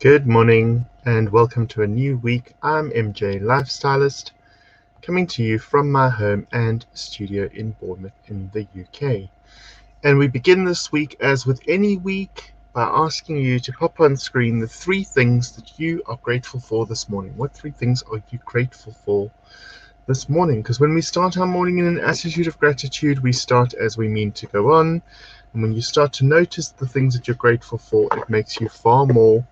Good morning and welcome to a new week. I'm MJ Lifestylist, coming to you from my home and studio in Bournemouth in the UK. And we begin this week, as with any week, by asking you to pop on screen the three things that you are grateful for this morning. What three things are you grateful for this morning? Because when we start our morning in an attitude of gratitude, we start as we mean to go on. And when you start to notice the things that you're grateful for, it makes you far more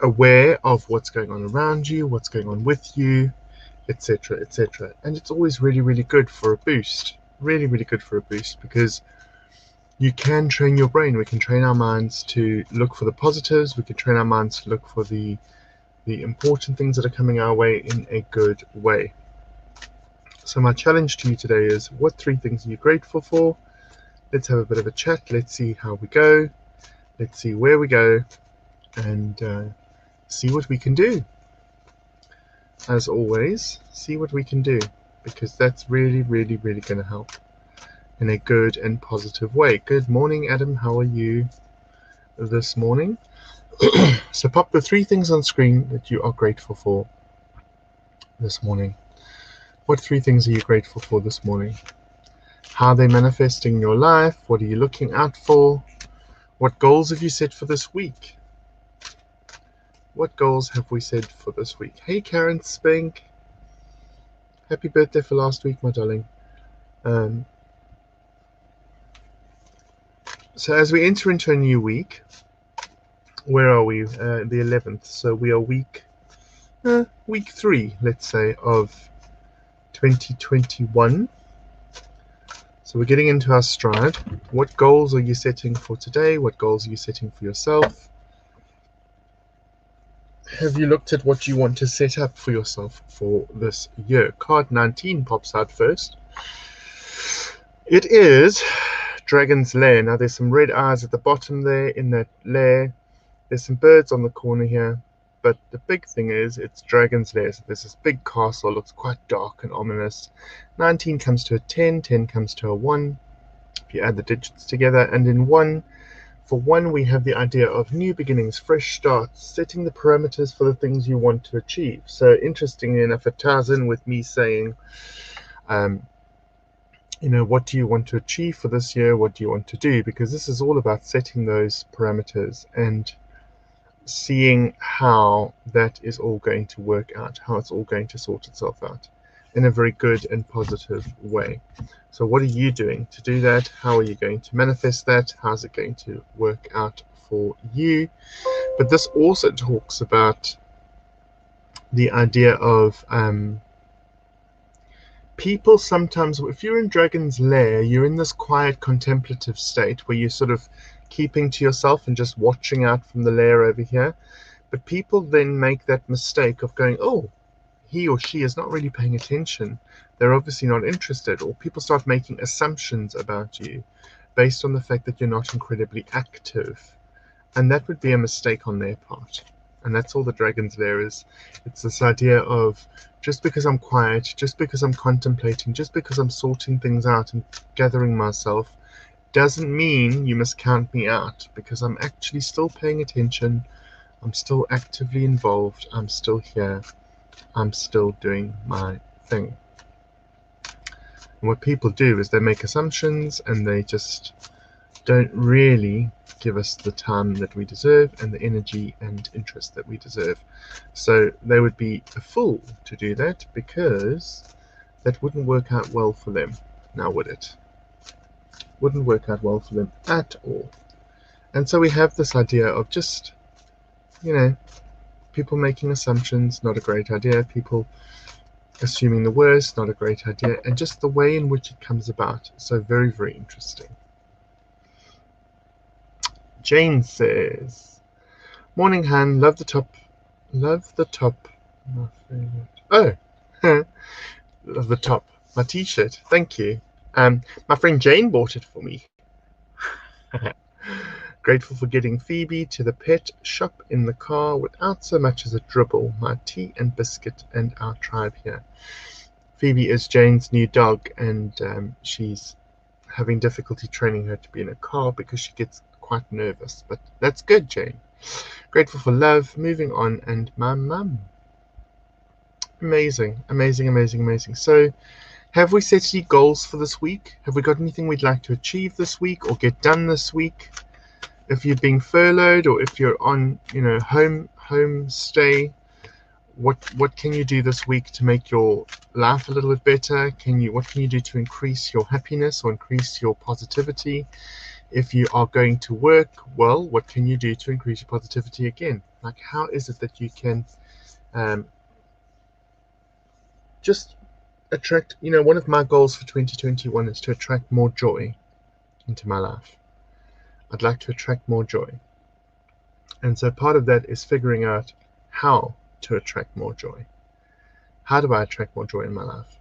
aware of what's going on around you, what's going on with you, etc., etc. And it's always really, really good for a boost. Really, really good for a boost, because you can train your brain. We can train our minds to look for the positives. We can train our minds to look for the important things that are coming our way in a good way. So my challenge to you today is, what three things are you grateful for? Let's have a bit of a chat. Let's see how we go. Let's see where we go, and see what we can do. As always, see what we can do, because that's really, really, really going to help in a good and positive way. Good morning, Adam. How are you this morning? So pop the three things on screen that you are grateful for this morning. What three things are you grateful for this morning? How are they manifesting in your life? What are you looking out for? What goals have you set for this week? What goals have we set for this week? Hey, Karen Spink. Happy birthday for last week, my darling. So as we enter into a new week, where are we? The 11th. So we are week 3, let's say, of 2021. So we're getting into our stride. What goals are you setting for today? What goals are you setting for yourself? Have you looked at what you want to set up for yourself for this year? Card 19 pops out first. It is Dragon's Lair. Now there's some red eyes at the bottom there in that lair. There's some birds on the corner here, but the big thing is it's Dragon's Lair. So there's this big castle, looks quite dark and ominous. 19 comes to a 10, 10 comes to a 1, if you add the digits together. And in 1, for 1, we have the idea of new beginnings, fresh starts, setting the parameters for the things you want to achieve. So interestingly enough, it ties in with me saying, what do you want to achieve for this year? What do you want to do? Because this is all about setting those parameters and seeing how that is all going to work out, how it's all going to sort itself out in a very good and positive way. So what are you doing to do that? How are you going to manifest that? How's it going to work out for you? But this also talks about the idea of people sometimes, if you're in Dragon's Lair, you're in this quiet contemplative state where you're sort of keeping to yourself and just watching out from the lair over here. But people then make that mistake of going, oh, he or she is not really paying attention. They're obviously not interested. Or people start making assumptions about you based on the fact that you're not incredibly active. And that would be a mistake on their part. And that's all the Dragon's Lair is. It's this idea of, just because I'm quiet, just because I'm contemplating, just because I'm sorting things out and gathering myself, doesn't mean you must count me out, because I'm actually still paying attention. I'm still actively involved. I'm still here. I'm still doing my thing. And what people do is they make assumptions and they just don't really give us the time that we deserve and the energy and interest that we deserve. So they would be a fool to do that, because that wouldn't work out well for them. Now, would it? Wouldn't work out well for them at all. And so we have this idea of just, people making assumptions, not a great idea. People assuming the worst, not a great idea. And just the way in which it comes about. So very, very interesting. Jane says, morning, Han. Love the top. My favorite. Oh, love the top. My t-shirt. Thank you. My friend Jane bought it for me. Grateful for getting Phoebe to the pet shop in the car without so much as a dribble. My tea and biscuit and our tribe here. Phoebe is Jane's new dog, and she's having difficulty training her to be in a car because she gets quite nervous. But that's good, Jane. Grateful for love, moving on, and my mum. Amazing, amazing, amazing, amazing. So, have we set any goals for this week? Have we got anything we'd like to achieve this week or get done this week? If you're being furloughed or if you're on, home stay, what can you do this week to make your life a little bit better? What can you do to increase your happiness or increase your positivity? If you are going to work, well, what can you do to increase your positivity again? Like, how is it that you can just attract, one of my goals for 2021 is to attract more joy into my life. I'd like to attract more joy. And so part of that is figuring out how to attract more joy. How do I attract more joy in my life?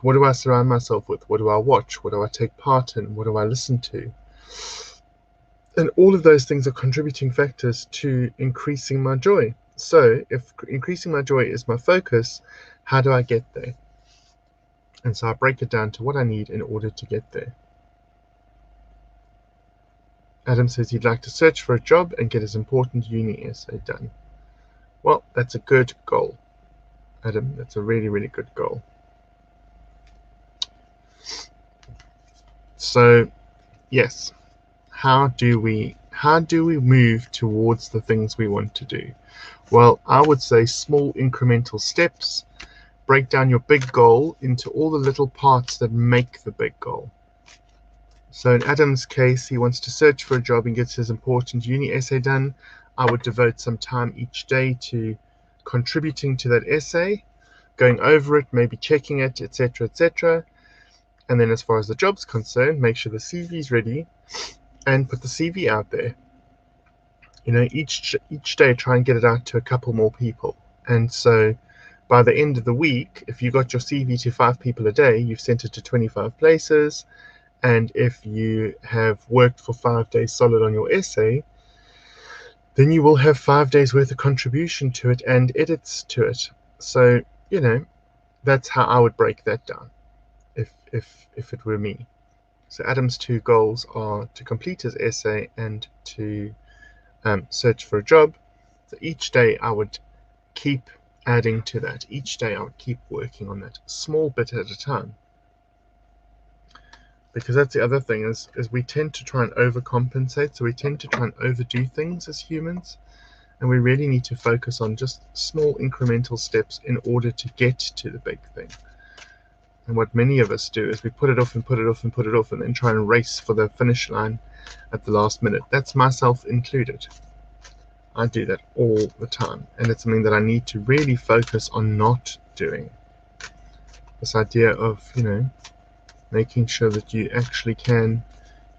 What do I surround myself with? What do I watch? What do I take part in? What do I listen to? And all of those things are contributing factors to increasing my joy. So if increasing my joy is my focus, how do I get there? And so I break it down to what I need in order to get there. Adam says he'd like to search for a job and get his important uni essay done. Well, that's a good goal, Adam. That's a really, really good goal. So, yes, how do we move towards the things we want to do? Well, I would say small incremental steps. Break down your big goal into all the little parts that make the big goal. So in Adam's case, he wants to search for a job and gets his important uni essay done. I would devote some time each day to contributing to that essay, going over it, maybe checking it, etc., etc. And then as far as the job's concerned, make sure the CV is ready and put the CV out there. Each day try and get it out to a couple more people. And so by the end of the week, if you got your CV to 5 people a day, you've sent it to 25 places. And if you have worked for 5 days solid on your essay, then you will have 5 days worth of contribution to it and edits to it. So, that's how I would break that down if it were me. So Adam's 2 goals are to complete his essay and to search for a job. So each day I would keep adding to that. Each day I would keep working on that, small bit at a time. Because that's the other thing is we tend to try and overcompensate. So we tend to try and overdo things as humans. And we really need to focus on just small incremental steps in order to get to the big thing. And what many of us do is we put it off and put it off and put it off and then try and race for the finish line at the last minute. That's myself included. I do that all the time. And it's something that I need to really focus on not doing. This idea of, making sure that you actually can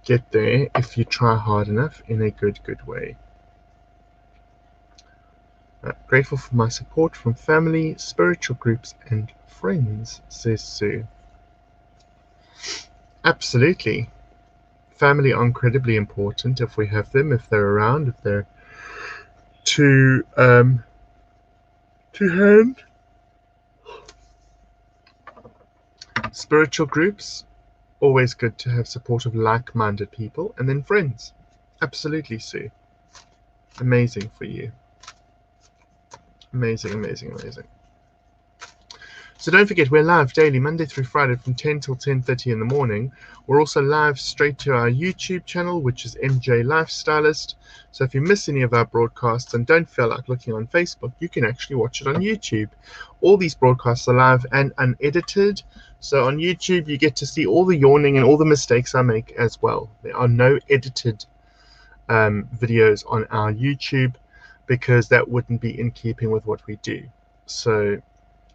get there if you try hard enough in a good way. Grateful for my support from family, spiritual groups, and friends, says Sue. Absolutely. Family are incredibly important if we have them, if they're around, if they're to hand. Spiritual groups, always good to have support of like-minded people. And then friends. Absolutely, Sue. Amazing for you. Amazing, amazing, amazing. So don't forget, we're live daily, Monday through Friday from 10 till 10:30 in the morning. We're also live straight to our YouTube channel, which is MJ Lifestylist. So if you miss any of our broadcasts and don't feel like looking on Facebook, you can actually watch it on YouTube. All these broadcasts are live and unedited. So on YouTube, you get to see all the yawning and all the mistakes I make as well. There are no edited videos on our YouTube because that wouldn't be in keeping with what we do. So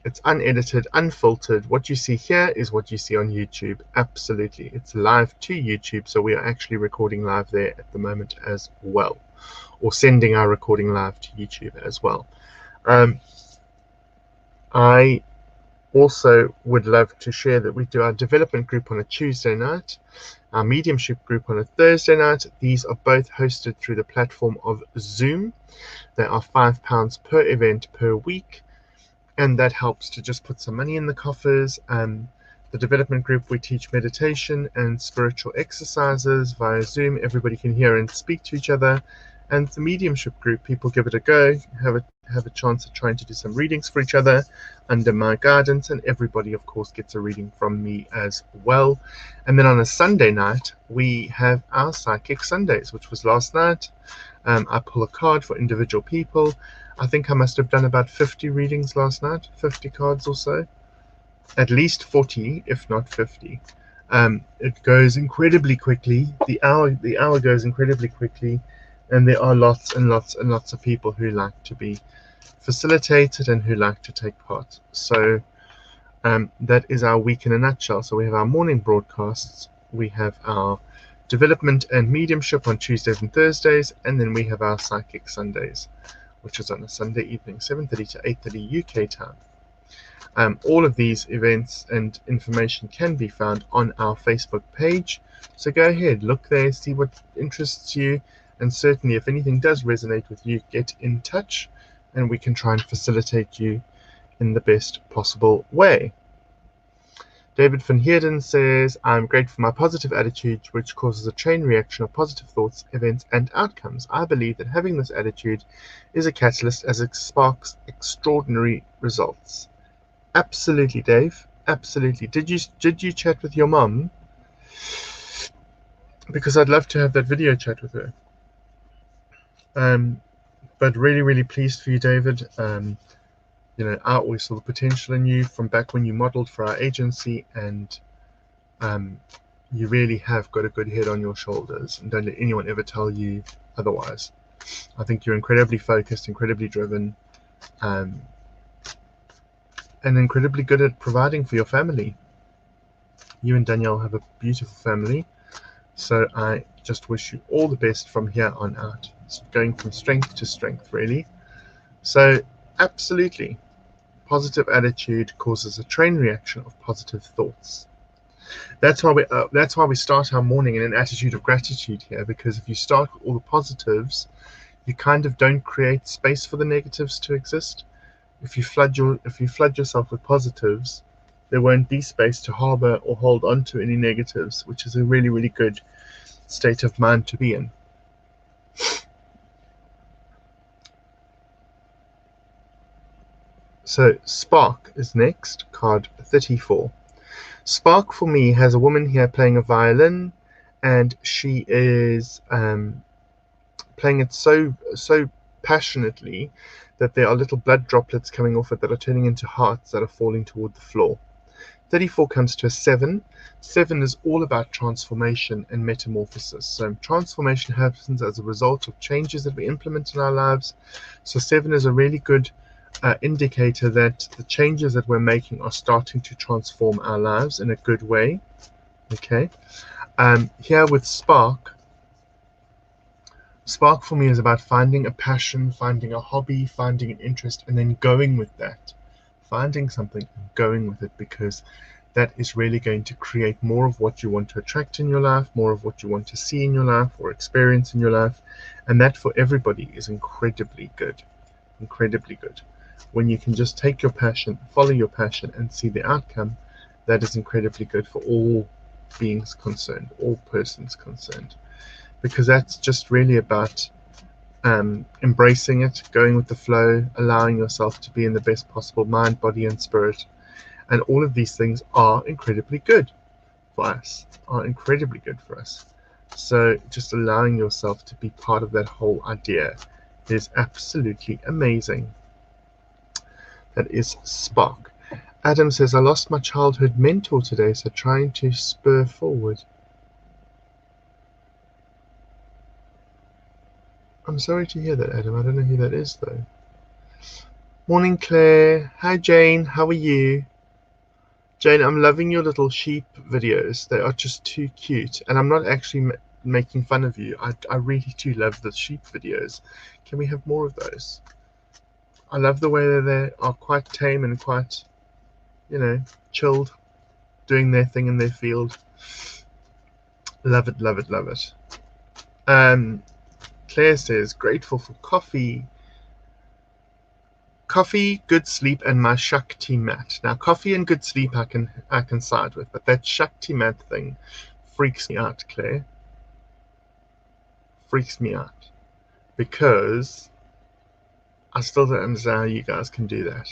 it's unedited, unfiltered. What you see here is what you see on YouTube. Absolutely. It's live to YouTube, so we are actually recording live there at the moment as well, or sending our recording live to YouTube as well. I also would love to share that we do our development group on a Tuesday night, our mediumship group on a Thursday night. These are both hosted through the platform of Zoom. They are £5 per event per week. And that helps to just put some money in the coffers. The development group, we teach meditation and spiritual exercises via Zoom. Everybody can hear and speak to each other. And the mediumship group, people give it a go, have a chance at trying to do some readings for each other under my guidance, and everybody, of course, gets a reading from me as well. And then on a Sunday night, we have our Psychic Sundays, which was last night. I pull a card for individual people. I think I must have done about 50 readings last night, 50 cards or so. At least 40, if not 50. It goes incredibly quickly. The hour goes incredibly quickly, and there are lots and lots and lots of people who like to be facilitated and who like to take part. So that is our week in a nutshell. So we have our morning broadcasts, we have our development and mediumship on Tuesdays and Thursdays, and then we have our Psychic Sundays, which is on a Sunday evening, 7:30 to 8:30 UK time. All of these events and information can be found on our Facebook page. So go ahead, look there, see what interests you, and certainly if anything does resonate with you, get in touch and we can try and facilitate you in the best possible way. David van Heerden says, I'm grateful for my positive attitude, which causes a chain reaction of positive thoughts, events, and outcomes. I believe that having this attitude is a catalyst as it sparks extraordinary results. Absolutely, Dave. Absolutely. Did you chat with your mum? Because I'd love to have that video chat with her. But really, really pleased for you, David. You know, I always saw the potential in you from back when you modeled for our agency, and you really have got a good head on your shoulders, and don't let anyone ever tell you otherwise. I think you're incredibly focused, incredibly driven, and incredibly good at providing for your family. You and Danielle have a beautiful family, so I just wish you all the best from here on out. It's going from strength to strength, really. So absolutely, positive attitude causes a chain reaction of positive thoughts. That's why we start our morning in an attitude of gratitude here, because if you start with all the positives, you kind of don't create space for the negatives to exist. If you flood yourself with positives, there won't be space to harbor or hold on to any negatives, which is a really, really good state of mind to be in. So Spark is next, card 34. Spark for me has a woman here playing a violin, and she is playing it so passionately that there are little blood droplets coming off it that are turning into hearts that are falling toward the floor. 34 comes to a 7. 7 is all about transformation and metamorphosis. So transformation happens as a result of changes that we implement in our lives. So 7 is a really good indicator that the changes that we're making are starting to transform our lives in a good way. Okay. Here with Spark for me is about finding a passion, finding a hobby, finding an interest, and then going with that. Finding something and going with it, because that is really going to create more of what you want to attract in your life, more of what you want to see in your life or experience in your life. And that for everybody is incredibly good. Incredibly good. When you can just take your passion, follow your passion, and see the outcome, that is incredibly good for all beings concerned, all persons concerned. Because that's just really about embracing it, going with the flow, allowing yourself to be in the best possible mind, body, and spirit. And all of these things are incredibly good for us, So just allowing yourself to be part of that whole idea is absolutely amazing. That is Spark. Adam says, I lost my childhood mentor today, so trying to spur forward. I'm sorry to hear that, Adam. I don't know who that is, though. Morning, Claire. Hi, Jane. How are you? Jane, I'm loving your little sheep videos. They are just too cute. And I'm not actually making fun of you. I really do love the sheep videos. Can we have more of those? I love the way that they are quite tame and quite, chilled, doing their thing in their field. Love it, love it, love it. Claire says, grateful for coffee, good sleep, and my Shakti mat. Now, coffee and good sleep I can side with, but that Shakti mat thing freaks me out, Claire. Freaks me out. because I still don't understand how you guys can do that.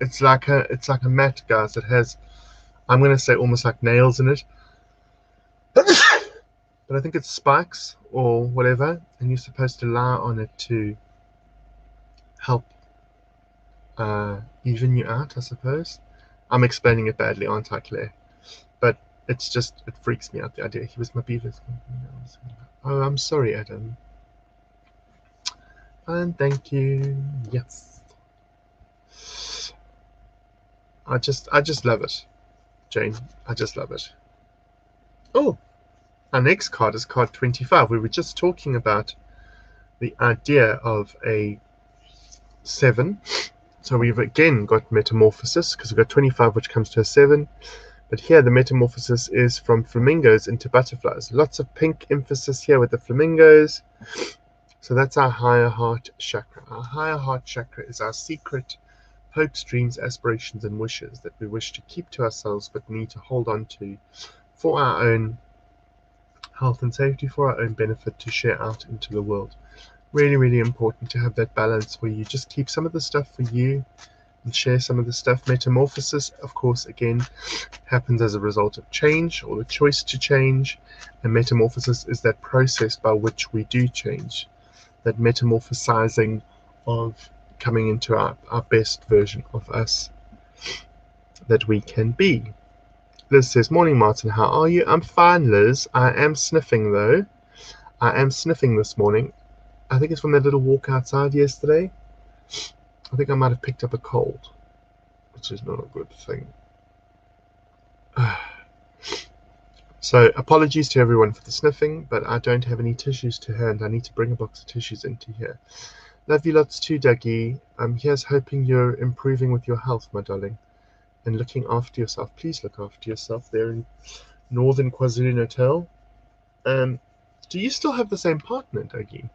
It's like a mat, guys, that has, I'm going to say, almost like nails in it. But I think it's spikes or whatever, and you're supposed to lie on it to help even you out, I suppose. I'm explaining it badly, aren't I, Claire? But it's just, it freaks me out, the idea. He was my beaver's. Oh, I'm sorry, Adam. And thank you. Yes. I just love it, Jane. I just love it. Oh, our next card is card 25. We were just talking about the idea of a 7. So we've again got metamorphosis, because we've got 25, which comes to a 7. But here the metamorphosis is from flamingos into butterflies. Lots of pink emphasis here with the flamingos. So that's our higher heart chakra. Our higher heart chakra is our secret hopes, dreams, aspirations, and wishes that we wish to keep to ourselves but need to hold on to for our own health and safety, for our own benefit, to share out into the world. Really, really important to have that balance where you just keep some of the stuff for you and share some of the stuff. Metamorphosis, of course, again, happens as a result of change or the choice to change. And metamorphosis is that process by which we do change, that metamorphosizing of coming into our best version of us that we can be. Liz says, morning, Martin. How are you? I'm fine, Liz. I am sniffing, though. I am sniffing this morning. I think it's from that little walk outside yesterday. I think I might have picked up a cold, which is not a good thing. So apologies to everyone for the sniffing, but I don't have any tissues to hand. I need to bring a box of tissues into here. Love you lots too, Dougie. Here's hoping you're improving with your health, my darling, and looking after yourself. Please look after yourself there in northern KwaZulu-Natal. Do you still have the same partner, Dougie?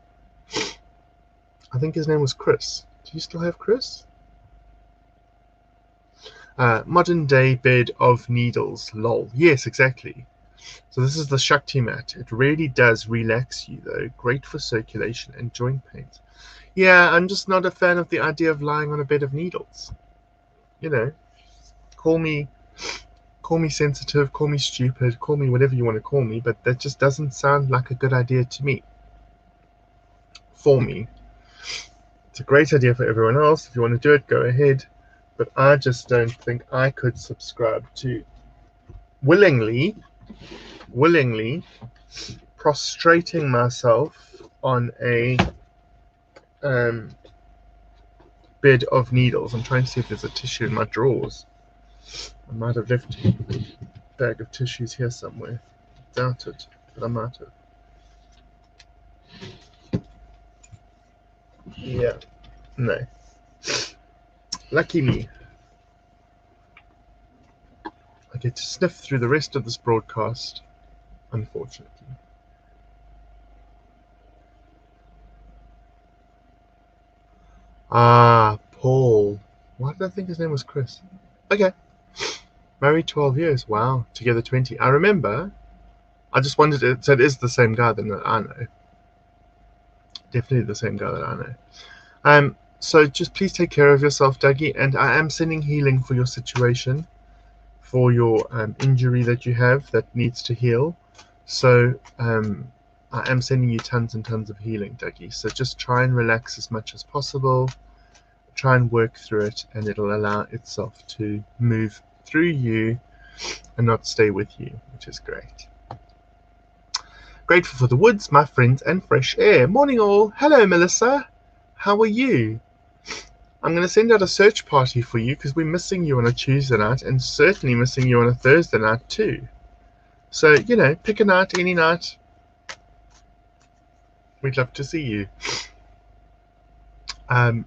I think his name was Chris. Do you still have Chris? Modern day bed of needles, lol. Yes, exactly. So this is the Shakti mat. It really does relax you, though. Great for circulation and joint pains. Yeah, I'm just not a fan of the idea of lying on a bed of needles. You know, call me sensitive, call me stupid, call me whatever you want to call me, but that just doesn't sound like a good idea to me. For me. It's a great idea for everyone else. If you want to do it, go ahead. But I just don't think I could subscribe to willingly prostrating myself on a bed of needles. I'm trying to see if there's a tissue in my drawers. I might have left a bag of tissues here somewhere. Doubt it, but I might have. Yeah, no. Lucky me. I get to sniff through the rest of this broadcast, unfortunately. Ah, Paul. Why did I think his name was Chris? Okay. Married 12 years. Wow. Together 20. I remember. I just wondered, so it is the same guy that I know. Definitely the same guy that I know. So just please take care of yourself, Dougie, and I am sending healing for your situation, for your injury that you have that needs to heal. So I am sending you tons and tons of healing, Dougie. So just try and relax as much as possible. Try and work through it, and it'll allow itself to move through you and not stay with you, which is great. Grateful for the woods, my friends, and fresh air. Morning all. Hello, Melissa. How are you? I'm going to send out a search party for you because we're missing you on a Tuesday night and certainly missing you on a Thursday night too. So, you know, pick a night, any night. We'd love to see you.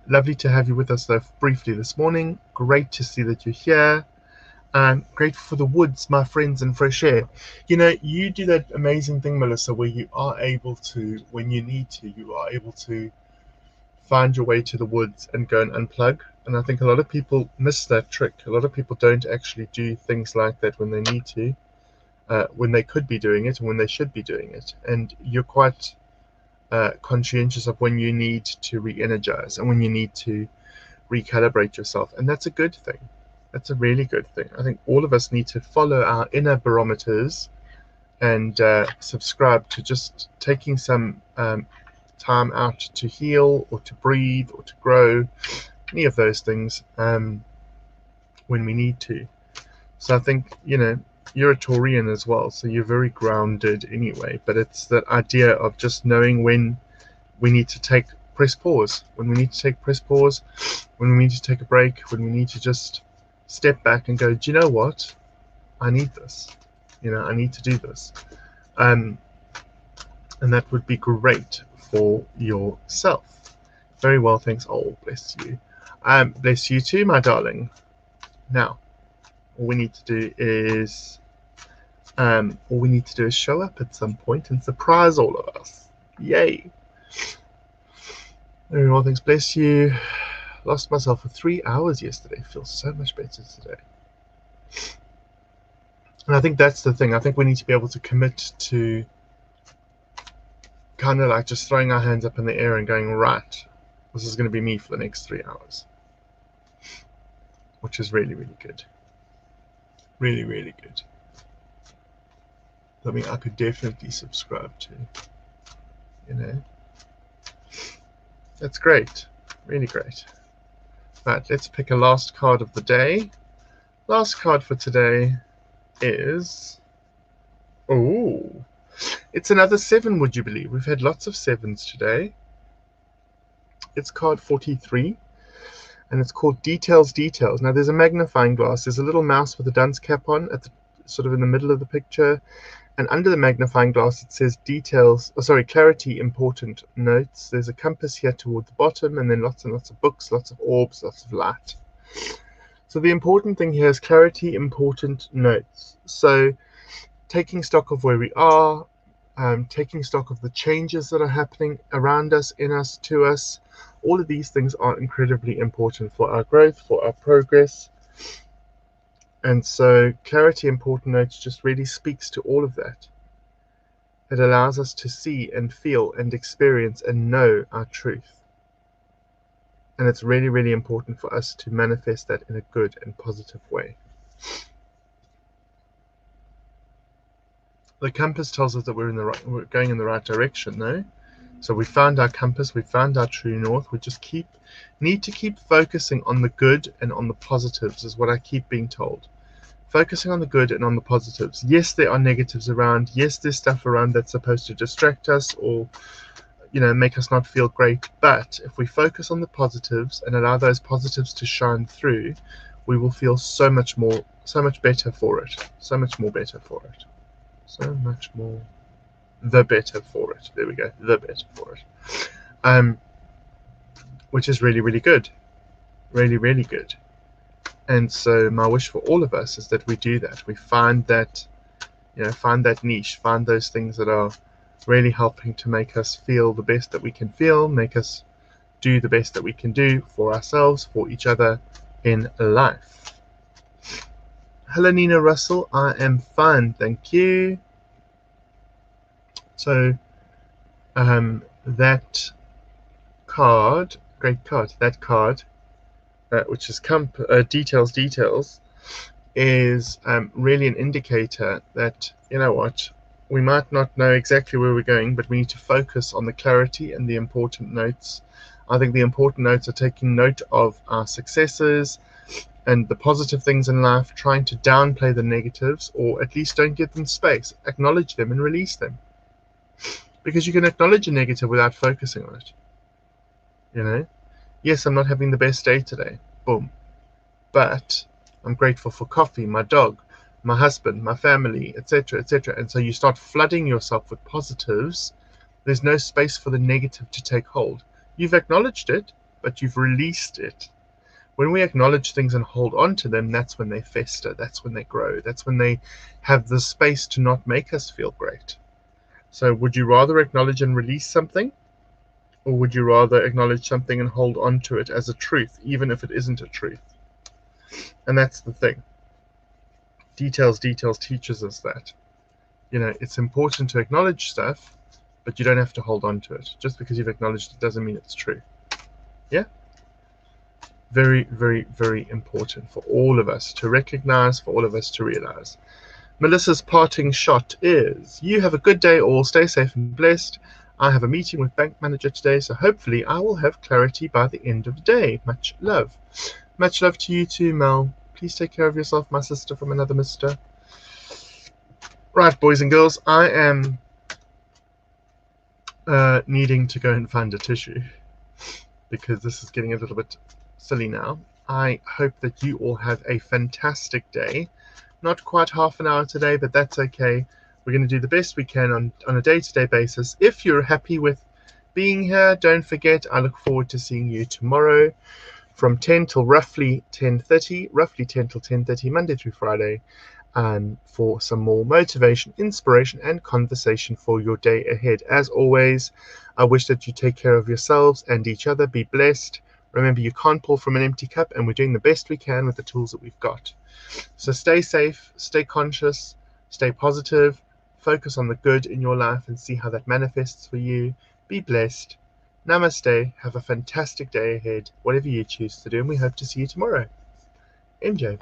Lovely to have you with us though briefly this morning. Great to see that you're here. Grateful for the woods, my friends, and fresh air. You know, you do that amazing thing, Melissa, where you are able to, when you need to, you are able to find your way to the woods and go and unplug. And I think a lot of people miss that trick. A lot of people don't actually do things like that when they need to, when they could be doing it and when they should be doing it. And you're quite conscientious of when you need to re-energize and when you need to recalibrate yourself. And that's a good thing. That's a really good thing. I think all of us need to follow our inner barometers and subscribe to just taking some time out to heal or to breathe or to grow, any of those things, when we need to. So I think, you're a Taurian as well, so you're very grounded anyway, but it's that idea of just knowing when we need to press pause, when we need to press pause, when we need to take a break, when we need to just step back and go, do you know what? I need this. I need to do this. And that would be great for yourself. Very well, thanks. Oh, bless you. Bless you too, my darling. Now, all we need to do is show up at some point and surprise all of us. Yay! Very well, thanks. Bless you. Lost myself for 3 hours yesterday. Feels so much better today. And I think that's the thing. I think we need to be able to commit to kind of like just throwing our hands up in the air and going, right, this is going to be me for the next 3 hours. Which is really, really good. Really, really good. Something I could definitely subscribe to. That's great. Really great. Right, let's pick a last card of the day. Last card for today is... Oh, it's another 7, would you believe? We've had lots of 7s today. It's card 43, and it's called Details, Details. Now, there's a magnifying glass. There's a little mouse with a dunce cap on, sort of in the middle of the picture. And under the magnifying glass, it says clarity, important notes. There's a compass here toward the bottom, and then lots and lots of books, lots of orbs, lots of light. So the important thing here is clarity, important notes. So taking stock of where we are, taking stock of the changes that are happening around us, in us, to us. All of these things are incredibly important for our growth, for our progress. And so clarity, important notes just really speaks to all of that. It allows us to see and feel and experience and know our truth. And it's really, really important for us to manifest that in a good and positive way. The compass tells us that we're going in the right direction, though. So we found our compass, we found our true north. We just need to keep focusing on the good and on the positives, is what I keep being told. Focusing on the good and on the positives. Yes, there are negatives around. Yes, there's stuff around that's supposed to distract us or, make us not feel great. But if we focus on the positives and allow those positives to shine through, we will feel so much better for it. So much more better for it. So much more the better for it. There we go. The better for it. Which is really, really good. Really, really good. And so my wish for all of us is that we do that. We find that, find that niche, find those things that are really helping to make us feel the best that we can feel, make us do the best that we can do for ourselves, for each other in life. Hello, Nina Russell. I am fine, thank you. So, that card, great card, that card, which is Details, Details, is really an indicator that, we might not know exactly where we're going, but we need to focus on the clarity and the important notes. I think the important notes are taking note of our successes and the positive things in life, trying to downplay the negatives, or at least don't give them space. Acknowledge them and release them. Because you can acknowledge a negative without focusing on it. Yes, I'm not having the best day today. Boom. But I'm grateful for coffee, my dog, my husband, my family, etc., etc. And so you start flooding yourself with positives. There's no space for the negative to take hold. You've acknowledged it, but you've released it. When we acknowledge things and hold on to them, that's when they fester. That's when they grow. That's when they have the space to not make us feel great. So would you rather acknowledge and release something? Or would you rather acknowledge something and hold on to it as a truth, even if it isn't a truth? And that's the thing. Details, Details teaches us that. It's important to acknowledge stuff, but you don't have to hold on to it. Just because you've acknowledged it doesn't mean it's true. Yeah? Very, very, very important for all of us to recognize, for all of us to realize. Melissa's parting shot is, you have a good day all, stay safe and blessed. I have a meeting with bank manager today, so hopefully I will have clarity by the end of the day. Much love. Much love to you too, Mel. Please take care of yourself, my sister from another mister. Right, boys and girls, I am needing to go and find a tissue because this is getting a little bit silly now. I hope that you all have a fantastic day. Not quite half an hour today, but that's okay. We're going to do the best we can on a day-to-day basis. If you're happy with being here, don't forget, I look forward to seeing you tomorrow from 10 till roughly 10:30, roughly 10 till 10:30, Monday through Friday, for some more motivation, inspiration, and conversation for your day ahead. As always, I wish that you take care of yourselves and each other. Be blessed. Remember, you can't pour from an empty cup, and we're doing the best we can with the tools that we've got. So stay safe, stay conscious, stay positive, focus on the good in your life and see how that manifests for you. Be blessed. Namaste. Have a fantastic day ahead, whatever you choose to do, and we hope to see you tomorrow. MJ.